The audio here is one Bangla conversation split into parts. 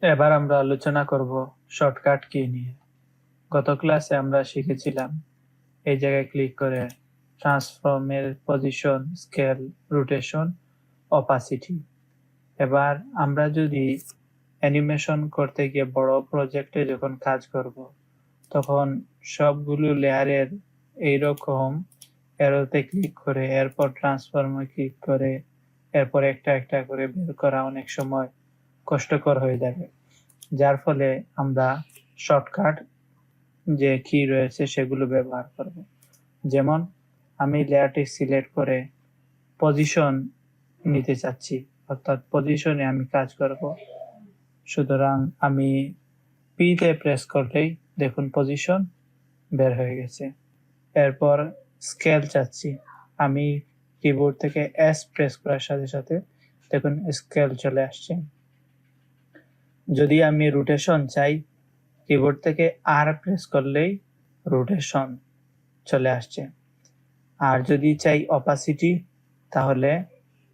এবার আমরা আলোচনা করব শর্টকাট কি নিয়ে। গত ক্লাসে আমরা শিখেছিলাম এই জায়গায় ক্লিক করে ট্রান্সফর্মের পজিশন, স্কেল, রোটেশন, অপাসিটি। এবার আমরা যদি অ্যানিমেশন করতে গিয়ে বড় প্রজেক্টে যখন কাজ করব, তখন সবগুলো লেয়ারের এইরকম অ্যারোতে ক্লিক করে এরপর ট্রান্সফর্মে ক্লিক করে এরপর একটা একটা করে বের করা অনেক সময় কষ্টকর হয়ে যাবে। যার ফলে আমরা শর্টকাট যে কি রয়েছে সেগুলো ব্যবহার করব। যেমন আমি লেয়ারটি সিলেক্ট করে পজিশন নিতে চাচ্ছি, অর্থাৎ পজিশনে আমি কাজ করব। সুতরাং আমি পি তে প্রেস করলেই দেখুন পজিশন বের হয়ে গেছে। এরপর স্কেল চাচ্ছি, আমি কিবোর্ড থেকে এস প্রেস করার সাথে সাথে দেখুন স্কেল চলে আসছে। যদি আমি রোটেশন চাই, কিবোর্ড থেকে আর প্রেস করলেই রোটেশন চলে আসছে। আর যদি চাই অপাসিটি, তাহলে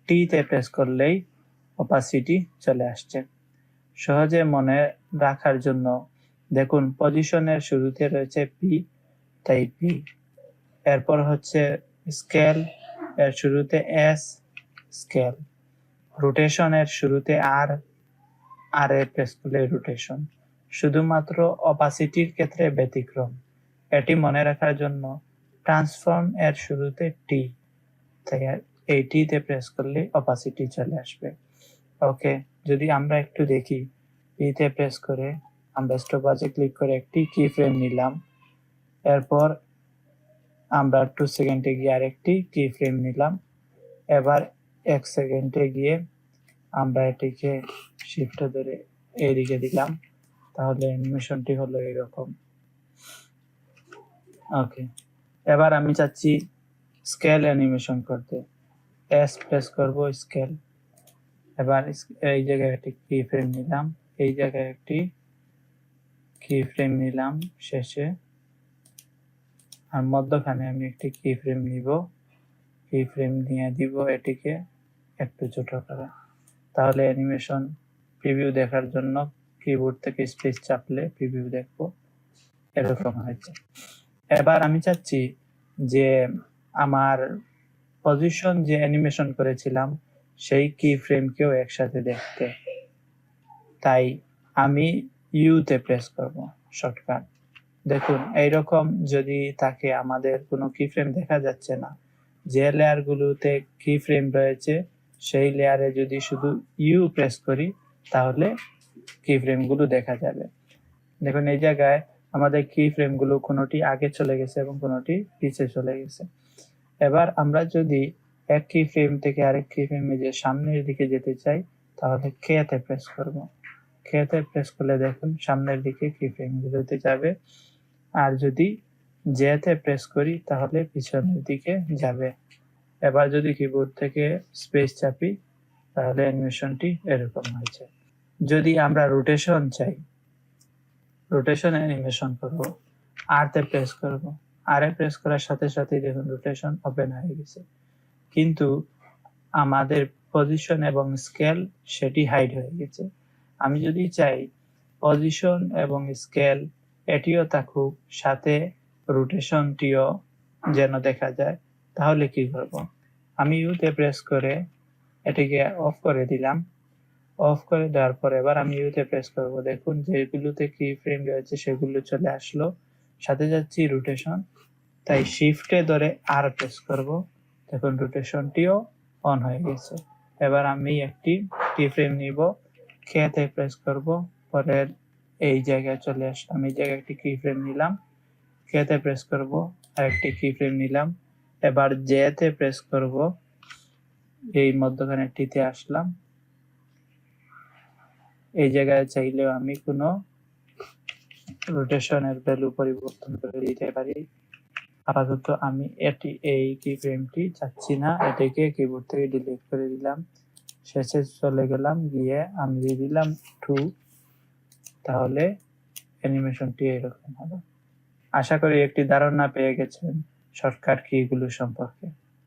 টি তে প্রেস করলেই অপাসিটি চলে আসছে। সহজে মনে রাখার জন্য দেখুন পজিশনের শুরুতে রয়েছে পি, তাই পি। এরপর হচ্ছে স্কেল, এর শুরুতে এস, স্কেল। রোটেশনের শুরুতে আর, আর এ প্রেস করলে রোটেশন। শুধুমাত্র অপাসিটির ক্ষেত্রে ব্যতিক্রম। এটি মনে রাখার জন্য ট্রান্সফর্ম এর শুরুতে টি, তাই এই টি তে প্রেস করলে অপাসিটি চলে আসবে। ওকে, যদি আমরা একটু দেখি, পি তে প্রেস করে আমরা স্টপওয়াচে ক্লিক করে একটি কি ফ্রেম নিলাম। এরপর আমরা 2 সেকেন্ডে গিয়ে আরেকটি কি ফ্রেম নিলাম। এবার 1 সেকেন্ডে গিয়ে আমরা এটিকে শিফট ধরে এইদিকে দিলাম, তাহলে অ্যানিমেশনটি হলো এরকম। ওকে, এবার আমি চাচ্ছি স্কেল অ্যানিমেশন করতে। এস প্রেস করব, স্কেল। এবার এই জায়গায় একটি কি ফ্রেম নিলাম, এই জায়গায় একটি কি ফ্রেম নিলাম শেষে, আর মধ্যখানে আমি একটি কি ফ্রেম নিব। কি ফ্রেম নিয়ে দিব এটিকে একটু ছোট করে, তাহলে অ্যানিমেশন প্রিভিউ দেখার জন্য কিবোর্ড থেকে স্পেস চাপলে প্রিভিউ দেখবো, এরকম হয়েছে। এবার আমি চাচ্ছি যে আমার পজিশন যে অ্যানিমেশন করেছিলাম সেই কি ফ্রেমকেও একসাথে দেখতে, তাই আমি ইউ তে প্রেস করব শর্টকাট। দেখুন এইরকম যদি থাকে, আমাদের কোনো কি ফ্রেম দেখা যাচ্ছে না। যে লেয়ারগুলোতে কি ফ্রেম রয়েছে সেই লেয়ারে যদি শুধু ইউ প্রেস করি, তাহলে কি ফ্রেমগুলো দেখা যাবে। দেখুন এই জায়গায় আমাদের কি ফ্রেমগুলো কোনোটি আগে চলে গেছে এবং কোনোটি পিছে চলে গেছে। এবার আমরা যদি এক কি ফ্রেম থেকে আরেক কি ফ্রেমে যে সামনের দিকে যেতে চাই, তাহলে কে তে প্রেস করব। কে তে প্রেস করলে দেখুন সামনের দিকে কি ফ্রেমগুলোতে যাবে। আর যদি জে তে প্রেস করি, তাহলে পিছনের দিকে যাবে। এবার যদি কিবোর্ড থেকে স্পেস চাপি, তাহলে অ্যানিমেশনটি এরকম হয়েছে। যদি আমরা রোটেশন চাই, রোটেশন অ্যানিমেশন করব, আর তে প্রেস করব। আর এ প্রেস করার সাথে সাথে দেখুন রোটেশন ওপেন হয়ে গেছে, কিন্তু আমাদের পজিশন এবং স্কেল সেটি হাইড হয়ে গেছে। আমি যদি চাই পজিশন এবং স্কেল এটিও থাকুক, সাথে রোটেশনটিও যেন দেখা যায়, তাহলে কি করব? আমি ইউতে প্রেস করে এটিকে অফ করে দিলাম। অফ করে দেওয়ার পর এবার আমি ইউতে প্রেস করব। দেখুন যেগুলোতে কি ফ্রেম রয়েছে সেগুলো চলে আসলো, সাথে যাচ্ছি রোটেশন, তাই শিফটে ধরে আর প্রেস করব। দেখুন রোটেশনটিও অন হয়ে গেছে। এবার আমি একটি কি ফ্রেম নিব, খেতে প্রেস করব, পরের এই জায়গায় চলে আসলাম, এই জায়গায় একটি কি ফ্রেম নিলাম, খেতে প্রেস করব, আর একটি কি ফ্রেম নিলাম। এবার জেতে প্রেস করব, এই মধ্যখানে টিতে আসলাম। এই জায়গায় চাইলেও আমি কোনো রোটেশনের ভ্যালু পরিবর্তন করে দিতে পারি। আপাতত আমি এই কি ফ্রেমটি চাচ্ছি না, এটাকে কিবোর্ড থেকে ডিলিট করে দিলাম। শেষে চলে গেলাম, গিয়ে আমি দিয়ে দিলাম 2, তাহলে অ্যানিমেশনটি এরকম হবে। আশা করি একটি ধারণা পেয়ে গেছেন শর্টকাট কিগুলো সম্পর্কে।